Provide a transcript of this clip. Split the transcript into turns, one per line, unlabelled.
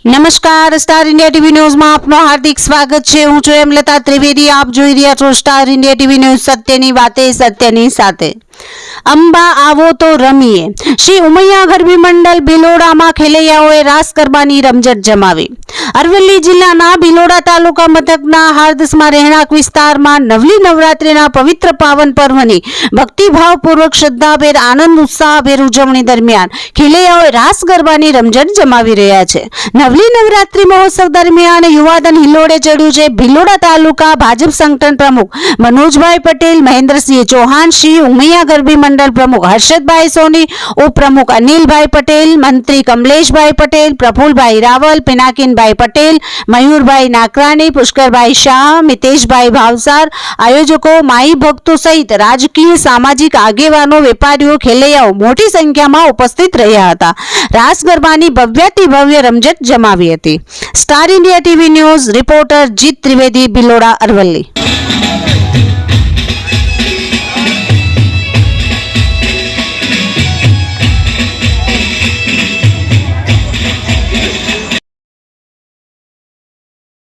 નમસ્કાર, star India TV ન્યૂઝમાં આપનું હાર્દિક સ્વાગત છે। હું છું હેમલતા ત્રિવેદી। આપ જોઈ રહ્યા છો સ્ટાર ઇન્ડિયા ટીવી ન્યૂઝ, સત્યની વાતે સત્યની સાથે। અંબા આવો તો રમીએ। શ્રી ઉમૈયા ગરબી મંડળ ભિલોડામાં ખેલૈયાઓએ રાસ ગરબાની રમઝટ જમાવી। અરવલ્લી જિલ્લાના ભિલોડા તાલુકા મથકના હાર્દસમાં રહેણાંક વિસ્તારમાં નવલી નવરાત્રિના પવિત્ર પાવન પર્વની ભક્તિભાવપૂર્વક શ્રદ્ધાભેર આનંદ ઉત્સાહભેર ઉજવણી દરમિયાન ખેલૈયાઓએ રાસ ગરબાની રમઝટ જમાવી રહ્યા છે। નવલી નવરાત્રી મહોત્સવ દરમિયાન યુવાધન હિલોડે ચડ્યું છે। ભિલોડા તાલુકા ભાજપ સંગઠન પ્રમુખ મનોજભાઈ પટેલ, મહેન્દ્રસિંહ ચૌહાણ, શ્રી ઉમૈયા ગરબી મંડળ પ્રમુખ હર્ષદભાઈ સોની, ઉપપ્રમુખ અનિલભાઈ પટેલ, મંત્રી કમલેશભાઈ પટેલ, પ્રફુલભાઈ રાવલ, પિનાકીનભાઈ પટેલ, મયુરભાઈ નાકરાણી, પુષ્કરભાઈ શાહ, મિતેશભાઈ ભાવસાર, આયોજકો, માઈ ભક્તો સહિત રાજકીય સામાજિક આગેવાનો, વેપારીઓ, ખેલૈયાઓ મોટી સંખ્યામાં ઉપસ્થિત રહ્યા હતા। રાસ ગરબાની ભવ્યાતિ ભવ્ય રમઝટ જમાવી હતી। Star India TV news reporter જીત ત્રિવેદી, ભિલોડા, અરવલ્લી।